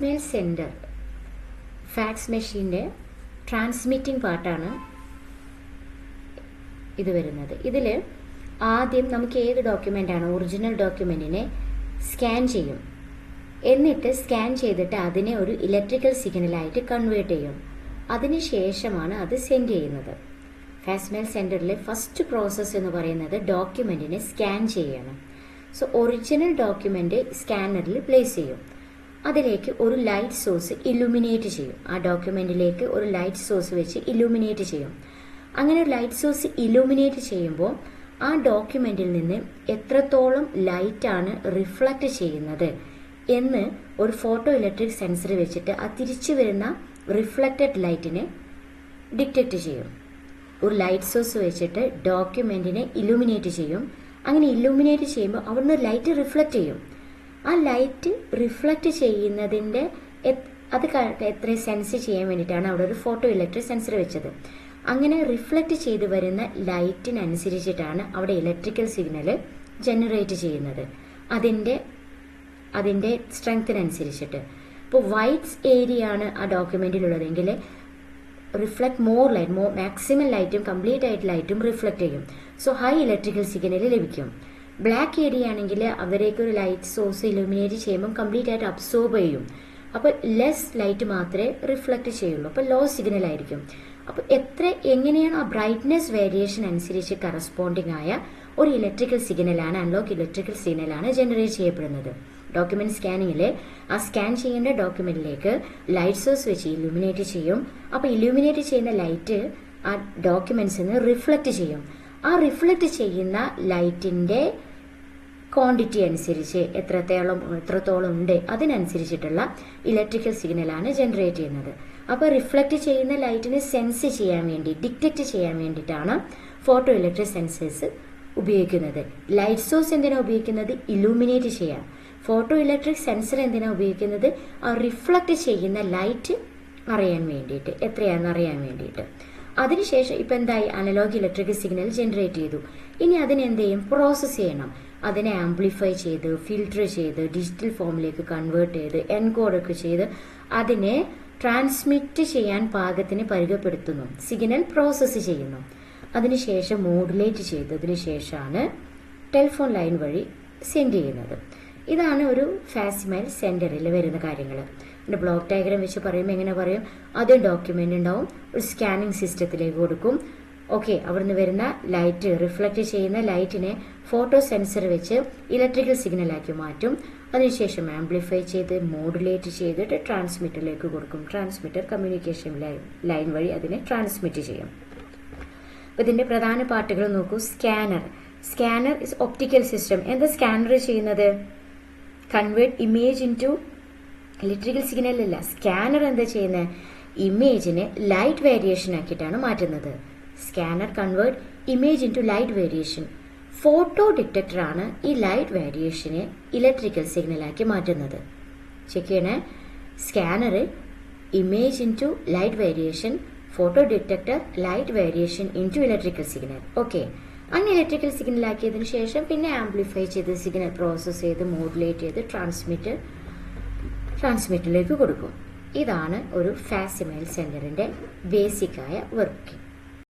Mail sender fax മെഷീൻ്റെ transmitting പാർട്ടാണ് ഇത് വരുന്നത്. ഇതിൽ ആദ്യം നമുക്ക് ഏത് ഡോക്യുമെൻ്റാണ് ഒറിജിനൽ ഡോക്യുമെൻറ്റിനെ സ്കാൻ ചെയ്യും. എന്നിട്ട് സ്കാൻ ചെയ്തിട്ട് അതിനെ ഒരു ഇലക്ട്രിക്കൽ സിഗ്നലായിട്ട് കൺവേർട്ട് ചെയ്യും. അതിനുശേഷമാണ് അത് സെൻഡ് ചെയ്യുന്നത്. ഫാക്സ് മെയിൽ സെൻഡറിലെ ഫസ്റ്റ് പ്രോസസ്സ് എന്ന് പറയുന്നത് ഡോക്യുമെൻറ്റിനെ സ്കാൻ ചെയ്യണം. സോ ഒറിജിനൽ ഡോക്യുമെൻ്റ് സ്കാനറിൽ പ്ലേസ് ചെയ്യും. അതിലേക്ക് ഒരു ലൈറ്റ് സോഴ്സ് ഇലുമിനേറ്റ് ചെയ്യും. ആ ഡോക്യുമെൻറ്റിലേക്ക് ഒരു ലൈറ്റ് സോഴ്സ് വെച്ച് ഇലുമിനേറ്റ് ചെയ്യും. അങ്ങനെ ഒരു ലൈറ്റ് സോഴ്സ് ഇലുമിനേറ്റ് ചെയ്യുമ്പോൾ ആ ഡോക്യുമെൻറ്റിൽ നിന്ന് എത്രത്തോളം ലൈറ്റാണ് റിഫ്ലക്റ്റ് ചെയ്യുന്നത് എന്ന് ഒരു ഫോട്ടോ ഇലക്ട്രിക് സെൻസർ വെച്ചിട്ട് ആ തിരിച്ചു വരുന്ന റിഫ്ലക്റ്റഡ് ലൈറ്റിനെ ഡിറ്റക്റ്റ് ചെയ്യും. ഒരു ലൈറ്റ് സോഴ്സ് വെച്ചിട്ട് ഡോക്യുമെൻറ്റിനെ ഇലുമിനേറ്റ് ചെയ്യും. അങ്ങനെ ഇലുമിനേറ്റ് ചെയ്യുമ്പോൾ അവിടുന്ന് ലൈറ്റ് റിഫ്ലക്റ്റ് ചെയ്യും. ആ ലൈറ്റ് റിഫ്ലക്റ്റ് ചെയ്യുന്നതിൻ്റെ അത് എത്ര സെൻസ് ചെയ്യാൻ വേണ്ടിയിട്ടാണ് അവിടെ ഒരു ഫോട്ടോ ഇലക്ട്രിക് സെൻസർ വെച്ചത്. അങ്ങനെ റിഫ്ലക്റ്റ് ചെയ്ത് വരുന്ന ലൈറ്റിനനുസരിച്ചിട്ടാണ് അവിടെ ഇലക്ട്രിക്കൽ സിഗ്നൽ ജനറേറ്റ് ചെയ്യുന്നത്, അതിൻ്റെ സ്ട്രെങ്ത്തിനനുസരിച്ചിട്ട്. ഇപ്പോൾ വൈറ്റ് ഏരിയ ആണ് ആ ഡോക്യുമെൻറ്റിലുള്ളതെങ്കിൽ റിഫ്ലക്ട് മോർ ലൈറ്റ്, മാക്സിമം ലൈറ്റും കംപ്ലീറ്റ് ആയിട്ട് ലൈറ്റും റിഫ്ലക്റ്റ് ചെയ്യും. സോ ഹൈ ഇലക്ട്രിക്കൽ സിഗ്നൽ ലഭിക്കും. ബ്ലാക്ക് ഏരിയ ആണെങ്കിൽ അവരേക്ക് ഒരു ലൈറ്റ് സോഴ്സ് ഇലുമിനേറ്റ് ചെയ്യുമ്പോൾ കംപ്ലീറ്റ് ആയിട്ട് അബ്സോർബ് ചെയ്യും. അപ്പോൾ ലെസ് ലൈറ്റ് മാത്രമേ റിഫ്ലക്റ്റ് ചെയ്യുള്ളൂ. അപ്പോൾ ലോ സിഗ്നൽ ആയിരിക്കും. അപ്പോൾ എങ്ങനെയാണ് ആ ബ്രൈറ്റ്നെസ് വേരിയേഷൻ അനുസരിച്ച് കറസ്പോണ്ടിങ് ആയ ഒരു ഇലക്ട്രിക്കൽ സിഗ്നലാണ്, അനലോഗ് ഇലക്ട്രിക്കൽ സിഗ്നലാണ് ജനറേറ്റ് ചെയ്യപ്പെടുന്നത്. ഡോക്യുമെന്റ് സ്കാനിങ്ങിൽ ആ സ്കാൻ ചെയ്യേണ്ട ഡോക്യുമെന്റിലേക്ക് ലൈറ്റ് സോഴ്സ് വെച്ച് ഇലുമിനേറ്റ് ചെയ്യും. അപ്പോൾ ഇലുമിനേറ്റ് ചെയ്യുന്ന ലൈറ്റ് ആ ഡോക്യുമെന്റ്സിന് റിഫ്ലക്റ്റ് ചെയ്യും. ആ റിഫ്ലക്റ്റ് ചെയ്യുന്ന ലൈറ്റിന്റെ ക്വാണ്ടിറ്റി അനുസരിച്ച് എത്രത്തോളം ഉണ്ട് അതിനനുസരിച്ചിട്ടുള്ള ഇലക്ട്രിക്കൽ സിഗ്നലാണ് ജനറേറ്റ് ചെയ്യുന്നത്. അപ്പോൾ റിഫ്ലക്റ്റ് ചെയ്യുന്ന ലൈറ്റിനെ സെൻസ് ചെയ്യാൻ വേണ്ടി, ഡിറ്റക്റ്റ് ചെയ്യാൻ വേണ്ടിയിട്ടാണ് ഫോട്ടോ ഇലക്ട്രിക് സെൻസേഴ്സ് ഉപയോഗിക്കുന്നത്. ലൈറ്റ് സോഴ്സ് എന്തിനാണ് ഉപയോഗിക്കുന്നത്? ഇലൂമിനേറ്റ് ചെയ്യാൻ. ഫോട്ടോ ഇലക്ട്രിക് സെൻസർ എന്തിനാണ് ഉപയോഗിക്കുന്നത്? ആ റിഫ്ലക്റ്റ് ചെയ്യുന്ന ലൈറ്റ് അറിയാൻ വേണ്ടിയിട്ട്, എത്രയാണെന്ന് അറിയാൻ വേണ്ടിയിട്ട്. അതിനുശേഷം ഇപ്പം എന്തായി? അനലോഗ് ഇലക്ട്രിക്കൽ സിഗ്നൽ ജനറേറ്റ് ചെയ്തു. ഇനി അതിനെന്ത് ചെയ്യും? പ്രോസസ്സ് ചെയ്യണം. അതിനെ ആംപ്ലിഫൈ ചെയ്ത് ഫിൽട്ടർ ചെയ്ത് ഡിജിറ്റൽ ഫോമിലേക്ക് കൺവേർട്ട് ചെയ്ത് എൻകോഡൊക്കെ ചെയ്ത് അതിനെ ട്രാൻസ്മിറ്റ് ചെയ്യാൻ പാകത്തിന് പരിചയപ്പെടുത്തുന്നു. സിഗ്നൽ പ്രോസസ്സ് ചെയ്യുന്നു. അതിനുശേഷം മോഡുലേറ്റ് ചെയ്തതിനു ശേഷമാണ് ടെലിഫോൺ ലൈൻ വഴി സെൻഡ് ചെയ്യുന്നത്. ഇതാണ് ഒരു ഫാക്സ് മെയിൽ സെൻഡറിൽ വരുന്ന കാര്യങ്ങൾ. എൻ്റെ ബ്ലോക്ക് ഡയഗ്രാം വെച്ച് പറയുമ്പോൾ എങ്ങനെ പറയും? ആദ്യം ഡോക്യുമെൻ്റ് ഉണ്ടാവും, ഒരു സ്കാനിങ് സിസ്റ്റത്തിലേക്ക് കൊടുക്കും. ഓക്കെ, അവിടുന്ന് വരുന്ന ലൈറ്റ്, റിഫ്ലക്റ്റ് ചെയ്യുന്ന ലൈറ്റിനെ ഫോട്ടോ സെൻസർ വെച്ച് ഇലക്ട്രിക്കൽ സിഗ്നലാക്കി മാറ്റും. അതിനുശേഷം ആംപ്ലിഫൈ ചെയ്ത് മോഡുലേറ്റ് ചെയ്തിട്ട് ട്രാൻസ്മിറ്ററിലേക്ക് കൊടുക്കും. ട്രാൻസ്മിറ്റർ കമ്മ്യൂണിക്കേഷൻ ലൈൻ വഴി അതിനെ ട്രാൻസ്മിറ്റ് ചെയ്യും. അപ്പോൾ ഇതിൻ്റെ പ്രധാന പാർട്ടുകൾ നോക്കൂ. Scanner is optical system. എന്താ സ്കാനർ ചെയ്യുന്നത്? Convert image into electrical signal അല്ല. സ്കാനർ എന്താ ചെയ്യുന്നത്? ഇമേജിനെ ലൈറ്റ് വേരിയേഷൻ ആക്കിയിട്ടാണ് മാറ്റുന്നത്. Scanner convert image into light variation. Photo ഡിറ്റക്ടറാണ് ഈ ലൈറ്റ് വേരിയേഷനെ ഇലക്ട്രിക്കൽ സിഗ്നലാക്കി മാറ്റുന്നത്. ചെക്ക് ചെയ്യണേ. Scanner image into light variation, photo detector light variation into electrical signal. Okay, അങ്ങനെ ഇലക്ട്രിക്കൽ സിഗ്നൽ ആക്കിയതിനു ശേഷം പിന്നെ ആംപ്ലിഫൈ ചെയ്ത് സിഗ്നൽ പ്രോസസ്സ് ചെയ്ത് മോഡുലേറ്റ് ചെയ്ത് ട്രാൻസ്മിറ്ററിലേക്ക് കൊടുക്കും. ഇതാണ് ഒരു ഫാക്സ് മെയിൽ സെൻഡറിന്റെ ബേസിക്കായ വർക്കിംഗ്.